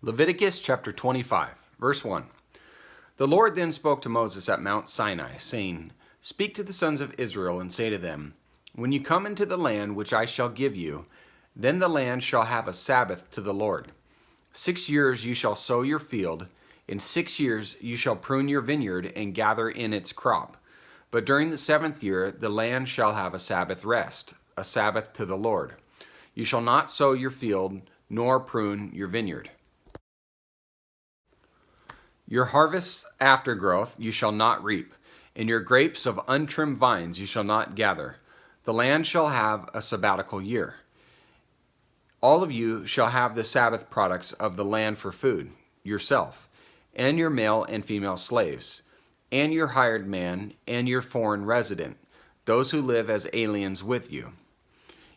Leviticus chapter 25, verse 1. The Lord then spoke to Moses at Mount Sinai, saying, Speak to the sons of Israel and say to them, When you come into the land which I shall give you, then the land shall have a Sabbath to the Lord. 6 years you shall sow your field, in 6 years you shall prune your vineyard and gather in its crop. But during the 7th year the land shall have a Sabbath rest, a Sabbath to the Lord. You shall not sow your field, nor prune your vineyard. Your harvest's aftergrowth you shall not reap, and your grapes of untrimmed vines you shall not gather. The land shall have a sabbatical year. All of you shall have the Sabbath products of the land for food, yourself, and your male and female slaves, and your hired man, and your foreign resident, those who live as aliens with you.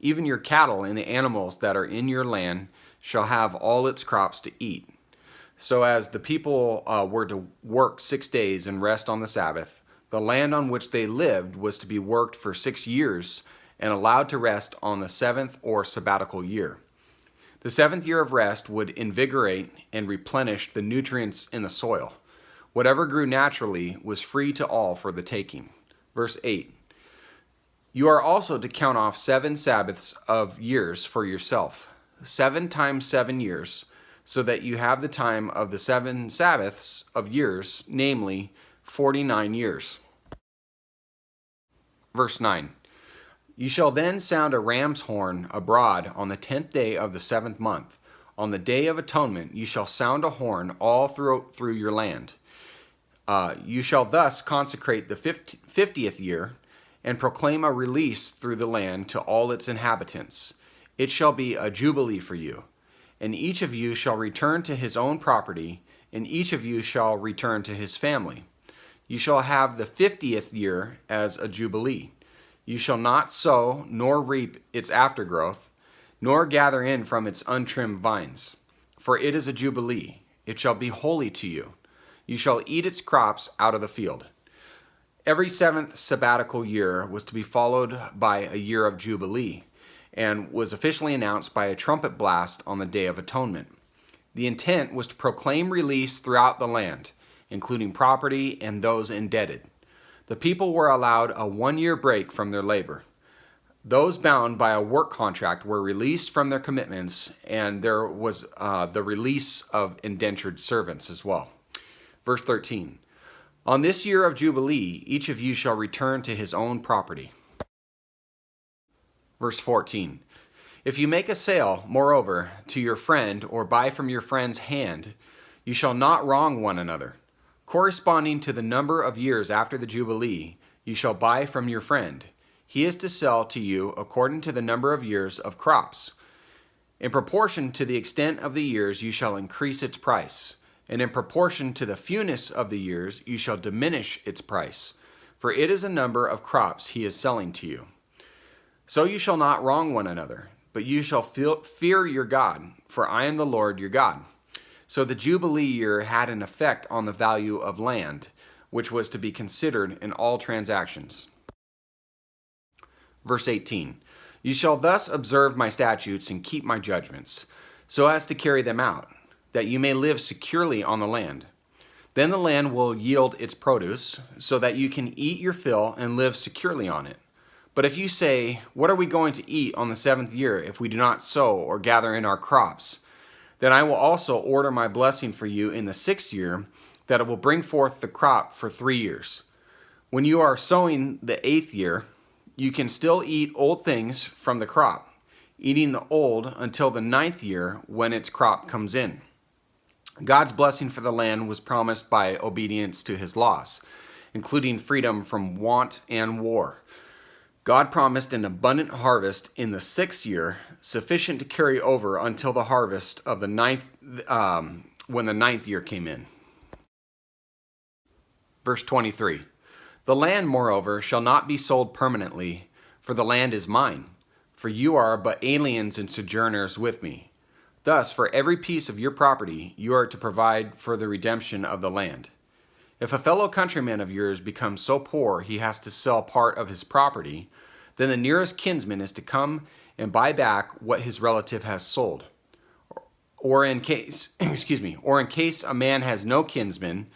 Even your cattle and the animals that are in your land shall have all its crops to eat. So as the people were to work 6 days and rest on the Sabbath, the land on which they lived was to be worked for 6 years and allowed to rest on the 7th or sabbatical year. The 7th year of rest would invigorate and replenish the nutrients in the soil. Whatever grew naturally was free to all for the taking. Verse 8. You are also to count off 7 Sabbaths of years for yourself, 7 times 7 years, so that you have the time of the 7 Sabbaths of years, namely 49 years. Verse 9. You shall then sound a ram's horn abroad on the 10th day of the 7th month. On the day of atonement you shall sound a horn all through your land. You shall thus consecrate the 50th year and proclaim a release through the land to all its inhabitants. It shall be a jubilee for you. And each of you shall return to his own property, and each of you shall return to his family. You shall have the 50th year as a jubilee. You shall not sow nor reap its aftergrowth, nor gather in from its untrimmed vines. For it is a jubilee. It shall be holy to you. You shall eat its crops out of the field. Every 7th sabbatical year was to be followed by a year of jubilee, and was officially announced by a trumpet blast on the Day of Atonement. The intent was to proclaim release throughout the land, including property and those indebted. The people were allowed a 1-year break from their labor. Those bound by a work contract were released from their commitments, and there was the release of indentured servants as well. Verse 13. On this year of Jubilee, each of you shall return to his own property. Verse 14. If you make a sale, moreover, to your friend or buy from your friend's hand, you shall not wrong one another. Corresponding to the number of years after the Jubilee, you shall buy from your friend. He is to sell to you according to the number of years of crops. In proportion to the extent of the years, you shall increase its price, and in proportion to the fewness of the years, you shall diminish its price, for it is a number of crops he is selling to you. So you shall not wrong one another, but you shall fear your God, for I am the Lord your God. So the Jubilee year had an effect on the value of land, which was to be considered in all transactions. Verse 18. You shall thus observe my statutes and keep my judgments, so as to carry them out, that you may live securely on the land. Then the land will yield its produce, so that you can eat your fill and live securely on it. But if you say, What are we going to eat on the 7th year if we do not sow or gather in our crops? Then I will also order my blessing for you in the 6th year, that it will bring forth the crop for 3 years. When you are sowing the 8th year, you can still eat old things from the crop, eating the old until the 9th year when its crop comes in. God's blessing for the land was promised by obedience to his laws, including freedom from want and war. God promised an abundant harvest in the 6th year, sufficient to carry over until the harvest of the 9th, when the 9th year came in. Verse 23. The land, moreover, shall not be sold permanently, for the land is mine, for you are but aliens and sojourners with me. Thus, for every piece of your property, you are to provide for the redemption of the land. If a fellow countryman of yours becomes so poor he has to sell part of his property, then the nearest kinsman is to come and buy back what his relative has sold. or in case, or in case a man has no kinsman,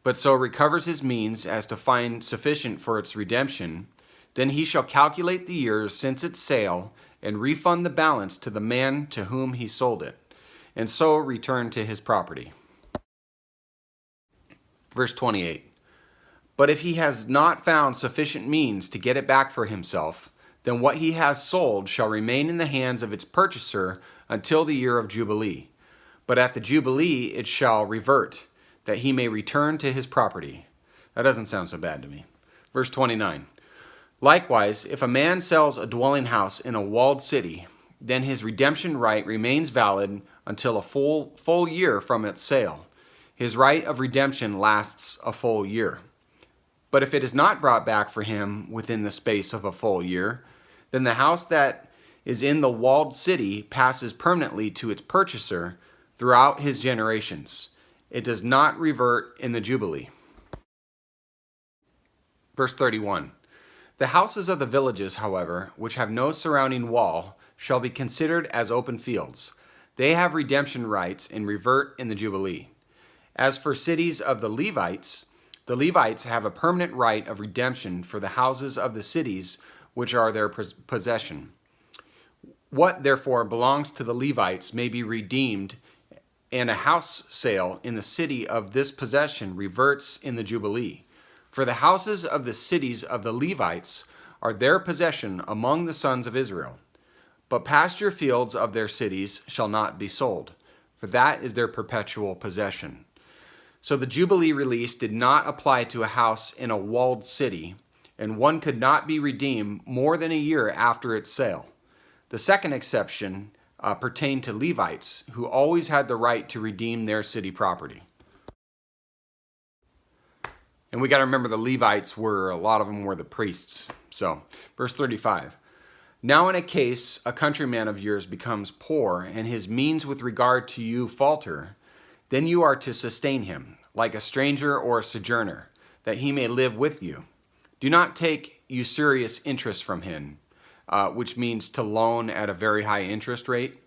but so recovers his means as to find sufficient for its redemption, then he shall calculate the years since its sale and refund the balance to the man to whom he sold it, and so return to his property. Verse 28. But if he has not found sufficient means to get it back for himself, then what he has sold shall remain in the hands of its purchaser until the year of Jubilee. But at the Jubilee it shall revert, that he may return to his property. That doesn't sound so bad to me. Verse 29. Likewise, if a man sells a dwelling house in a walled city, then his redemption right remains valid until a full year from its sale. His right of redemption lasts a full year. But if it is not brought back for him within the space of a full year, then the house that is in the walled city passes permanently to its purchaser throughout his generations. It does not revert in the Jubilee. Verse 31. The houses of the villages, however, which have no surrounding wall, shall be considered as open fields. They have redemption rights and revert in the Jubilee. As for cities of the Levites have a permanent right of redemption for the houses of the cities which are their possession. What, therefore, belongs to the Levites may be redeemed, and a house sale in the city of this possession reverts in the Jubilee. For the houses of the cities of the Levites are their possession among the sons of Israel. But pasture fields of their cities shall not be sold, for that is their perpetual possession. So the Jubilee release did not apply to a house in a walled city, and one could not be redeemed more than a year after its sale. The second exception pertained to Levites, who always had the right to redeem their city property. And we got to remember the Levites a lot of them were the priests. So, verse 35. Now in a case, a countryman of yours becomes poor, and his means with regard to you falter, then you are to sustain him, like a stranger or a sojourner, that he may live with you. Do not take usurious interest from him, which means to loan at a very high interest rate,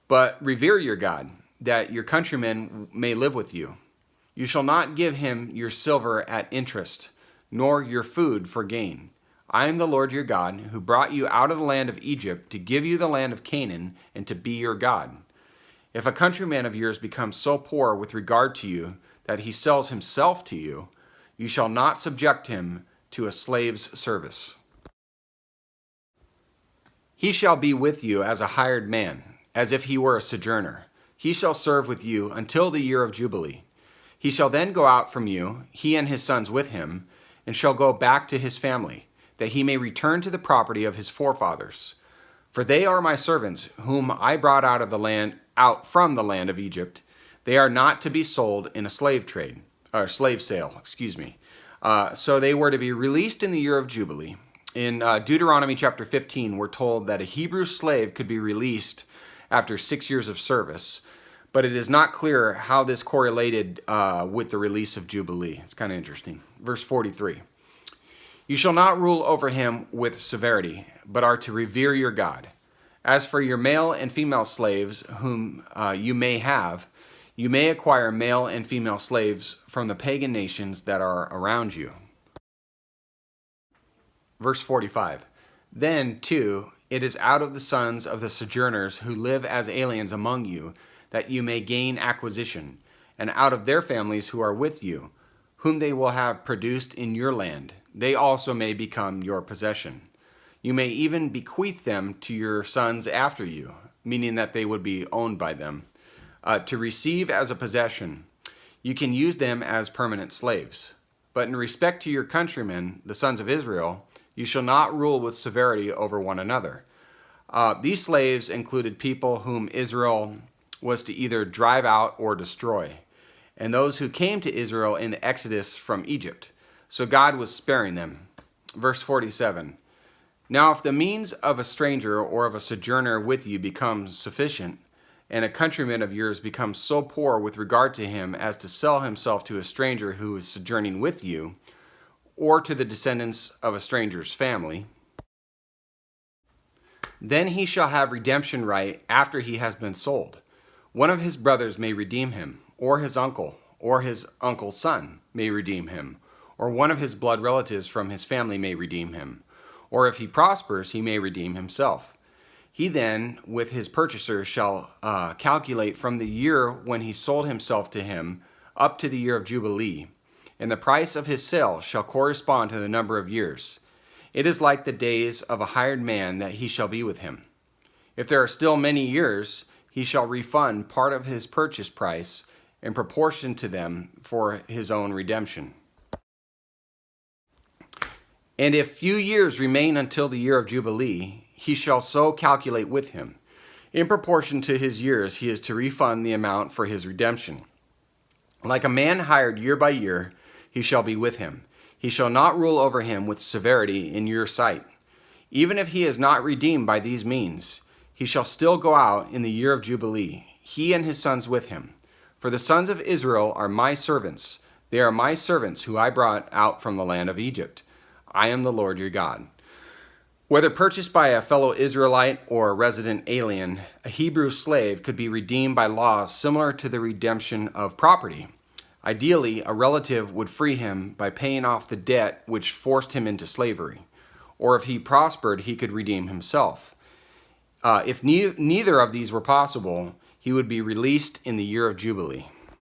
but revere your God, that your countrymen may live with you. You shall not give him your silver at interest, nor your food for gain. I am the Lord your God, who brought you out of the land of Egypt to give you the land of Canaan and to be your God. If a countryman of yours becomes so poor with regard to you that he sells himself to you, you shall not subject him to a slave's service. He shall be with you as a hired man, as if he were a sojourner. He shall serve with you until the year of Jubilee. He shall then go out from you, he and his sons with him, and shall go back to his family, that he may return to the property of his forefathers. For they are my servants, whom I brought out from the land of Egypt. They are not to be sold in a slave sale. So they were to be released in the year of Jubilee. In Deuteronomy chapter 15, we're told that a Hebrew slave could be released after 6 years of service, but it is not clear how this correlated with the release of Jubilee. It's kind of interesting. Verse 43. You shall not rule over him with severity, but are to revere your God. As for your male and female slaves whom you may have, you may acquire male and female slaves from the pagan nations that are around you. Verse 45. Then, too, it is out of the sons of the sojourners who live as aliens among you that you may gain acquisition, and out of their families who are with you, whom they will have produced in your land, they also may become your possession. You may even bequeath them to your sons after you, meaning that they would be owned by them, to receive as a possession. You can use them as permanent slaves. But in respect to your countrymen, the sons of Israel, you shall not rule with severity over one another. These slaves included people whom Israel was to either drive out or destroy, and those who came to Israel in the Exodus from Egypt. So God was sparing them. Verse 47. Now if the means of a stranger or of a sojourner with you becomes sufficient, and a countryman of yours becomes so poor with regard to him as to sell himself to a stranger who is sojourning with you, or to the descendants of a stranger's family, then he shall have redemption right after he has been sold. One of his brothers may redeem him, or his uncle's son may redeem him, or one of his blood relatives from his family may redeem him. Or if he prospers, he may redeem himself. He then, with his purchaser, shall calculate from the year when he sold himself to him up to the year of Jubilee, and the price of his sale shall correspond to the number of years. It is like the days of a hired man that he shall be with him. If there are still many years, he shall refund part of his purchase price in proportion to them for his own redemption. And if few years remain until the year of Jubilee, he shall so calculate with him. In proportion to his years, he is to refund the amount for his redemption. Like a man hired year by year, he shall be with him. He shall not rule over him with severity in your sight. Even if he is not redeemed by these means, he shall still go out in the year of Jubilee, he and his sons with him. For the sons of Israel are my servants. They are my servants who I brought out from the land of Egypt. I am the Lord your God. Whether purchased by a fellow Israelite or a resident alien, a Hebrew slave could be redeemed by laws similar to the redemption of property. Ideally, a relative would free him by paying off the debt which forced him into slavery. Or if he prospered, he could redeem himself. If neither of these were possible, he would be released in the year of Jubilee.